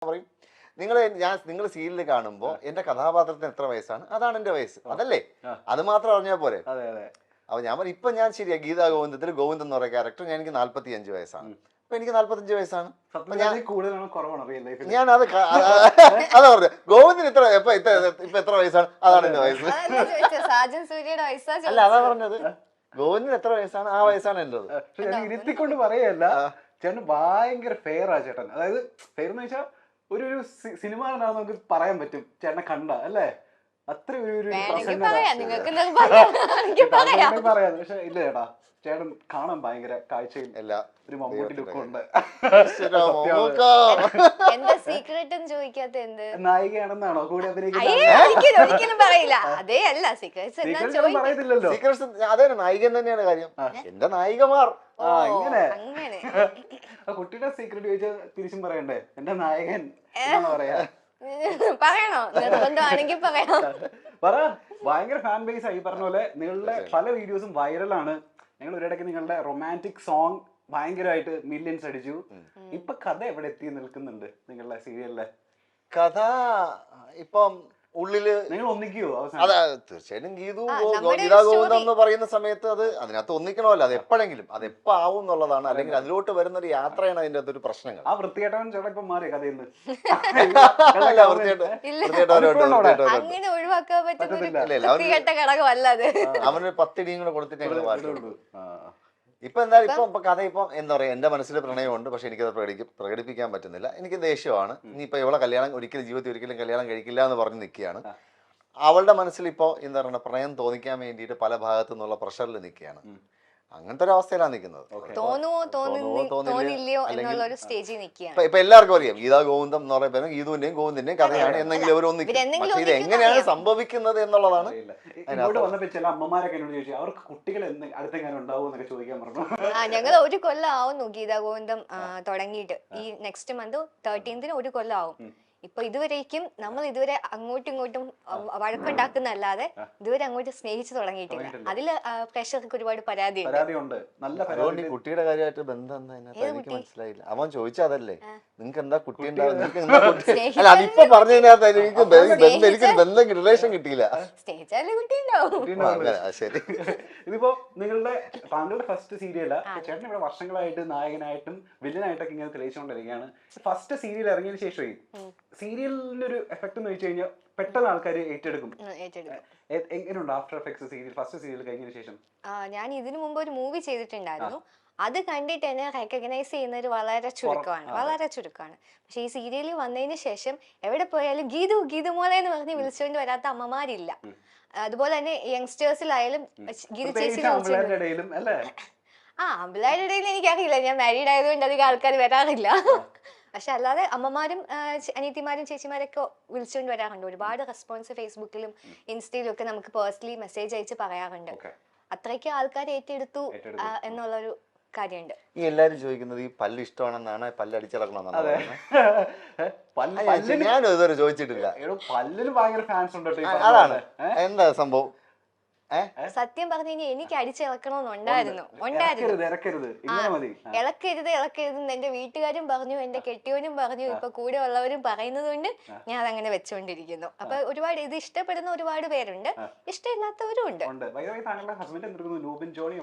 പറയും നിങ്ങൾ സീരിയൽ കാണുമ്പോൾ എന്റെ കഥാപാത്രത്തിന് എത്ര വയസ്സാണ്, അതാണ് എന്റെ വയസ്സ്, അതല്ലേ? അത് മാത്രം അറിഞ്ഞാൽ പോരെ. അപ്പൊ ഞാൻ പറയും, ഇപ്പൊ ഞാൻ ശരിയാ ഗീതാ ഗോവിന്ദത്തിൽ ഗോവിന്ദൻ എന്ന് പറയുന്ന ക്യാരക്ടർ എനിക്ക് 45 വയസ്സാണ്. അപ്പൊ എനിക്ക് 45 വയസ്സാണ്. ഞാൻ അത് അതാ പറഞ്ഞു, ഗോവിന്ദൻ ഇപ്പൊ എത്ര വയസ്സാണ്, അതാണ് എന്റെ വയസ്സ്. അല്ല, അതാ പറഞ്ഞത്, ഗോവിന്ദൻ എത്ര വയസ്സാണ്, ആ വയസ്സാണ് എന്റേത്. ഇരുത്തിക്കൊണ്ട് പറയല്ല, ചേട്ടൻ ഭയങ്കര ഫെയർ ആ ചേട്ടൻ. അതായത് ഫെയർ എന്ന് വെച്ചാൽ ഒരു സിനിമ നമുക്ക് പറയാൻ പറ്റും ചേട്ടനെ കണ്ട അല്ലേ, അത്ര പറയാം. പക്ഷെ ഇല്ല ചേട്ടാ, ചേട്ടൻ കാണാൻ ഭയങ്കര കാഴ്ചയും ഒരു മമ്മൂട്ടി ലുക്കും ഉണ്ട്. നായികയാണെന്നാണോ കൂടി പറയത്തില്ലല്ലോ. അതെ, നായികൻ തന്നെയാണ് കാര്യം, എന്റെ നായികമാർ. ഇങ്ങനെ കുട്ടിയുടെ സീക്രട്ട് ചോദിച്ചാൽ തിരിച്ചും പറയണ്ടേ, എന്റെ നായകൻ പറയാ. പറയണോ? നിർബന്ധമാണെങ്കിൽ പറയാം. പറ. ഭയങ്കര ഫാൻ ബേസ് ആയി. പറഞ്ഞ പോലെ നിങ്ങളുടെ പല വീഡിയോസും വൈറലാണ്. ഞങ്ങൾ ഒരിടയ്ക്ക് നിങ്ങളുടെ റൊമാൻറ്റിക് സോങ് ഭയങ്കരമായിട്ട് മില്യൻസ് അടിച്ചു. ഇപ്പൊ കഥ എവിടെ എത്തി നിൽക്കുന്നുണ്ട് നിങ്ങളുടെ സീരിയലിലെ? കഥ ഇപ്പം ഉള്ളില് നിങ്ങൾ ഒന്നിക്കോ? അതെ, തീർച്ചയായിട്ടും. ഗീതാ ഗോവിന്ദം എന്ന് പറയുന്ന സമയത്ത് അത് അതിനകത്ത് ഒന്നിക്കണമല്ലോ. അത് എപ്പോഴെങ്കിലും അത് എപ്പോ ആവും എന്നുള്ളതാണ്, അല്ലെങ്കിൽ അതിലോട്ട് വരുന്ന ഒരു യാത്രയാണ് അതിന്റെ അകത്തൊരു പ്രശ്നങ്ങൾ. ആ വൃത്തികേട്ടവൻ ചേട്ടാ ഇപ്പൊ മാറിയ കഥയിൽ നിന്ന് അങ്ങനെ ഒഴിവാക്കാൻ പറ്റുന്ന അവനൊരു 10 ഇടിയും കൂടെ കൊടുത്തിട്ട് ഞങ്ങൾ മാറ്റുള്ളൂ. ഇപ്പൊ എന്തായാലും ഇപ്പൊ കഥ ഇപ്പൊ എന്താ പറയാ, എന്റെ മനസ്സിൽ പ്രണയമുണ്ട്, പക്ഷെ എനിക്കത് പ്രകടിപ്പിക്കാൻ പറ്റുന്നില്ല. എനിക്ക് ദേഷ്യമാണ്. ഇനിയിപ്പോ ഇവളെ കല്യാണം ജീവിതത്തിൽ ഒരിക്കലും കല്യാണം കഴിക്കില്ല എന്ന് പറഞ്ഞ് നിൽക്കുകയാണ്. അവളുടെ മനസ്സിൽ ഇപ്പോ എന്താ പറയുക, പ്രണയം തോന്നിക്കാൻ വേണ്ടിയിട്ട് പല ഭാഗത്തു നിന്നുള്ള പ്രഷറിൽ നിൽക്കുകയാണ്. അങ്ങനത്തെ ഒരു അവസ്ഥയിലാണ് നിൽക്കുന്നത്. ഇപ്പൊ എല്ലാവർക്കും അറിയാം ഗീതാ ഗോവിന്ദം എന്ന് പറയുമ്പോൾ ഗീതുവിന്റെയും ഗോവിന്ദന്റെയും കഥയാണ് എന്നെങ്കിലും അവരൊന്നിക്കും. പക്ഷെ ഇത് എങ്ങനെയാണ് സംഭവിക്കുന്നത് എന്നുള്ളതാണ്. ചില അമ്മമാരൊക്കെ എന്നോട് ചോദിച്ചു, അവർക്ക് കുട്ടികൾ അടുത്തെങ്ങനെ ഉണ്ടാവും എന്നൊക്കെ ചോദിക്കാൻ പറഞ്ഞു. ഞങ്ങൾ ഒരു കൊല്ലം ആവുന്നു ഗീതാ ഗോവിന്ദം തുടങ്ങിയിട്ട്. ഈ നെക്സ്റ്റ് മന്ത് 13 ഒരു കൊല്ലം ആവും. ഇപ്പൊ ഇതുവരേക്കും നമ്മൾ ഇതുവരെ അങ്ങോട്ടും ഇങ്ങോട്ടും വഴക്കുണ്ടാക്കുന്നല്ലാതെ ഇതുവരെ അങ്ങോട്ട് സ്നേഹിച്ചു തുടങ്ങിയിട്ടില്ല. അതില് പ്രേക്ഷകർക്ക് ഒരുപാട് പരാതിയുണ്ട്. കുട്ടിയുടെ കാര്യമായിട്ട് ബന്ധം എനിക്ക് മനസ്സിലായില്ല. അവൻ ചോദിച്ചതല്ലേ, നിങ്ങൾക്ക് എന്താ കുട്ടി ഉണ്ടാവും, അല്ല അതിപ്പോ പറഞ്ഞതിനകത്ത് എനിക്കൊരു ബന്ധം റിലേഷൻ കിട്ടിയില്ല. സ്നേഹിച്ചാലേ കുട്ടി ഉണ്ടാവും. ശരി. ഇതിപ്പോ താങ്കളുടെ ഫസ്റ്റ് സീരിയല ചേട്ടൻ ഇവിടെ വർഷങ്ങളായിട്ട് നായകനായിട്ടും വില്ലനായിട്ടൊക്കെ ഇങ്ങനെ തെളിയിച്ചുകൊണ്ടിരിക്കുകയാണ്. ഫസ്റ്റ് സീരിയൽ ഇറങ്ങിയതിനു ശേഷമേ സീരിയലിന്റെ ഒരു എഫക്ട് എന്ന് വെച്ച് കഴിഞ്ഞാൽ പെട്ടെന്ന് ആൾക്കാർ ഏറ്റെടുക്കും. എങ്ങനെയുണ്ട് after effects serial first serial കഴിഞ്ഞതിന് ശേഷം? ഞാൻ ഇതിനു മുമ്പ് ഒരു മൂവി ചെയ്തിട്ടുണ്ടായിരുന്നു. അത് കണ്ടിട്ട് എന്നെ റെക്കഗ്നൈസ് ചെയ്യുന്നത് വളരെ ചുരുക്കമാണ്. പക്ഷെ ഈ സീരിയലിൽ വന്നതിന് ശേഷം എവിടെ പോയാലും ഗീതു മോളെ എന്ന് പറഞ്ഞ് വിളിച്ചുകൊണ്ട് വരാത്ത അമ്മമാരില്ല. അതുപോലെ തന്നെ യങ്സ്റ്റേഴ്സിലായാലും ഗീതു ചേച്ചി ആമ്പിള്ളേരുടെ ഇടയിൽ എനിക്കറിയില്ല, ഞാൻ മാരീഡ് ആയതുകൊണ്ട് അധികം ആൾക്കാർ വരാറില്ല. പക്ഷെ അല്ലാതെ അമ്മമാരും അനിയത്തിമാരും ചേച്ചിമാരൊക്കെ വിളിച്ചുകൊണ്ട് വരാറുണ്ട്. ഒരുപാട് റെസ്പോൺസ് ഫേസ്ബുക്കിലും ഇൻസ്റ്റയിലും ഒക്കെ നമുക്ക് പേഴ്സണലി മെസ്സേജ് അയച്ച് പറയാറുണ്ട്. അത്രയ്ക്ക് ആൾക്കാർ ഏറ്റെടുത്തു എന്നുള്ളൊരു കാര്യമുണ്ട്. ഈ എല്ലാരും ചോദിക്കുന്നത് ഈ പല്ല് ഇഷ്ടമാണെന്നാണ്, പല്ല് അടിച്ചിറക്കണമെന്നാണ്. ഞാനും ഇതുവരെ ചോദിച്ചിട്ടില്ല. പല്ലിന് ഭയങ്കര ഫാൻസ് ഉണ്ട്. അതാണ് എന്താ സംഭവം? സത്യം പറഞ്ഞു കഴിഞ്ഞാൽ എനിക്ക് അടിച്ചിറക്കണമെന്നുണ്ടായിരുന്നു. ഇളക്കരുത് എന്റെ വീട്ടുകാരും പറഞ്ഞു, എന്റെ കെട്ടിയവനും പറഞ്ഞു, ഇപ്പൊ കൂടെ ഉള്ളവരും പറയുന്നത് കൊണ്ട് ഞാൻ അതങ്ങനെ വെച്ചുകൊണ്ടിരിക്കുന്നു. അപ്പൊ ഒരുപാട് ഇത് ഇഷ്ടപ്പെടുന്ന ഒരുപാട് പേരുണ്ട്, ഇഷ്ടമില്ലാത്തവരും ഉണ്ട്. നൂബിൻ ജോണി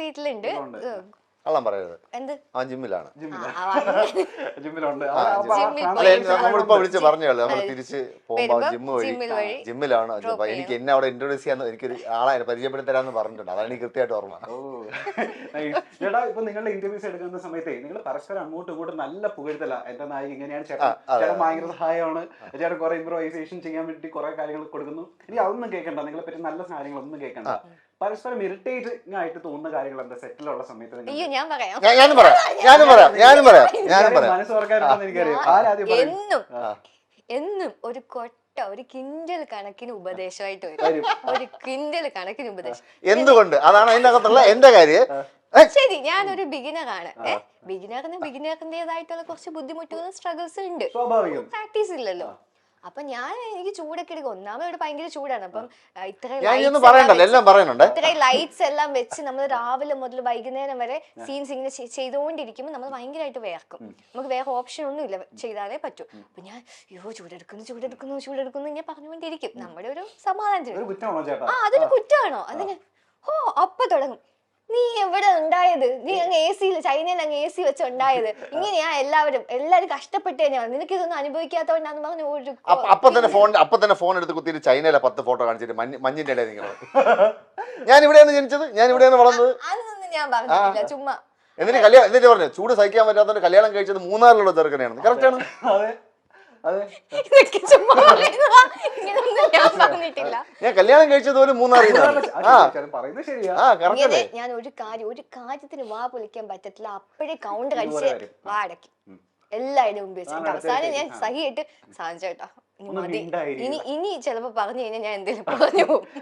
വീട്ടിലുണ്ട്. കള്ളം പറയരുത്. എന്ത്? അവൻ ജിമ്മിലാണ്. നമ്മളിപ്പോ വിളിച്ച് പറഞ്ഞല്ലോ, നമ്മൾ തിരിച്ച് പോകുമ്പോ ജിമ്മിലാണ്. എനിക്ക് എന്നെ അവിടെ ഇൻട്രോഡ്യൂസ് ചെയ്യാൻ എനിക്കൊരു ആളെ പരിചയപ്പെടുത്തരാന്ന് പറഞ്ഞിട്ടുണ്ട്. അതാണ് എനിക്ക് കൃത്യമായിട്ട് ഓർമ്മ. ചേട്ടാ, ഇപ്പൊ നിങ്ങളുടെ ഇന്റർവ്യൂസ് എടുക്കുന്ന സമയത്ത് നിങ്ങൾ പരസ്പരം അങ്ങോട്ടും ഇങ്ങോട്ടും നല്ല പുകഴ്ത്തല. എന്റെ നായിക ഇങ്ങനെയാണ്, ചേട്ടൻ ഭയങ്കര സഹായമാണ്, ചേട്ടൻ കുറെ ഇംപ്രൂവൈസേഷൻ ചെയ്യാൻ വേണ്ടി കുറെ കാര്യങ്ങൾ കൊടുക്കുന്നു. ഇനി അതൊന്നും കേൾക്കണ്ട, നിങ്ങളെ പറ്റി നല്ല കാര്യങ്ങളൊന്നും കേൾക്കണ്ട. പരസ്പരം ഇറിറ്റേറ്റിംഗ് ആയിട്ട് തോന്നുന്ന കാര്യങ്ങൾ എന്താ സെറ്റിലുള്ള സമയത്ത്? മനസ്സ് തുറക്കാറുണ്ടെന്ന് എനിക്കറിയാം. എന്നും ഒരു ഒരു കിൻഡൽ കണക്കിന് ഉപദേശമായിട്ട് വരും. ഒരു കിൻഡൽ കണക്കിന് ഉപദേശം. എന്തുകൊണ്ട്? അതാണ് അതിനകത്തുള്ള എന്റെ കാര്യം. ശരി, ഞാനൊരു ബിഗിനറാണ്. ബിഗിനറിന്റേതായിട്ടുള്ള കുറച്ച് ബുദ്ധിമുട്ടുകളും സ്ട്രഗിൾസ് ഉണ്ട്. പ്രാക്ടീസ് ഇല്ലല്ലോ. അപ്പൊ എനിക്ക് ചൂടൊക്കെ എടുക്കും. ഒന്നാമത് ഇവിടെ ഭയങ്കര ചൂടാണ്. അപ്പം ഞാൻ ഇതൊന്നും പറയണ്ടല്ലോ, എല്ലാം പറയുന്നുണ്ട്. ഇത്രയും ലൈറ്റ്സ് എല്ലാം വെച്ച് നമ്മൾ രാവിലെ മുതൽ വൈകുന്നേരം വരെ സീൻസ് ഇങ്ങനെ ചെയ്തുകൊണ്ടിരിക്കുമ്പോൾ നമ്മൾ ഭയങ്കരമായിട്ട് വേർക്കും. നമുക്ക് വേറെ ഓപ്ഷൻ ഒന്നും ഇല്ല, ചെയ്താലേ പറ്റൂ. അപ്പൊ ഞാൻ ചൂടെടുക്കുന്നു ഇങ്ങനെ പറഞ്ഞുകൊണ്ടിരിക്കും. നമ്മുടെ ഒരു സമാധാനത്തിന്. അതൊരു കുറ്റമാണോ അതിന്? അപ്പൊ തുടങ്ങും, നീ എവിടെ ഉണ്ടായത്, നീ അങ്ങ് AC-യിൽ ചൈനയിൽ അങ്ങ് AC വെച്ച് ഉണ്ടായത്, ഇങ്ങനെയാ എല്ലാരും കഷ്ടപ്പെട്ട് തന്നെയാണ്, നിനക്ക് ഇതൊന്നും അനുഭവിക്കാത്തോണ്ടാന്ന് പറഞ്ഞു ഒരു അപ്പൊ തന്നെ ഫോൺ എടുത്ത് കുത്തിയിട്ട് ചൈനയിലെ 10 ഫോട്ടോ കാണിച്ചിട്ട് മഞ്ഞിന്റെ ഇടയിൽ നിങ്ങൾ ഞാൻ ഇവിടെയാണ് ജനിച്ചത്, ഞാൻ ഇവിടെയാണ് വളർന്നത്, അതൊന്നും ഞാൻ പറഞ്ഞിട്ടില്ല, ചുമ്മാ. എന്നിട്ട് പറഞ്ഞു ചൂട് സഹിക്കാൻ പറ്റാത്തതുകൊണ്ട് കല്യാണം കഴിച്ചത് മൂന്നാറിലുള്ള ചെറുക്കനെയാണ്. കറക്റ്റ് ആണ്. ഞാൻ കല്യാണം കഴിച്ചത് പോലും മൂന്നാറിൽ. ഞാൻ ഒരു കാര്യത്തിന് വാ പൊളിക്കാൻ പറ്റത്തില്ല, അപ്പോഴേ കൗണ്ടർ അടിച്ച് വാ അടക്കി എല്ലാവരുടെ മുമ്പ് വെച്ചിട്ട് അവസാനം ഞാൻ സഹിയായിട്ട് സാധിച്ചേട്ടാ ഇനി മതി, ഇനി ചിലപ്പോ പറഞ്ഞു കഴിഞ്ഞാൽ ഞാൻ എന്തെങ്കിലും പറഞ്ഞു പോകും.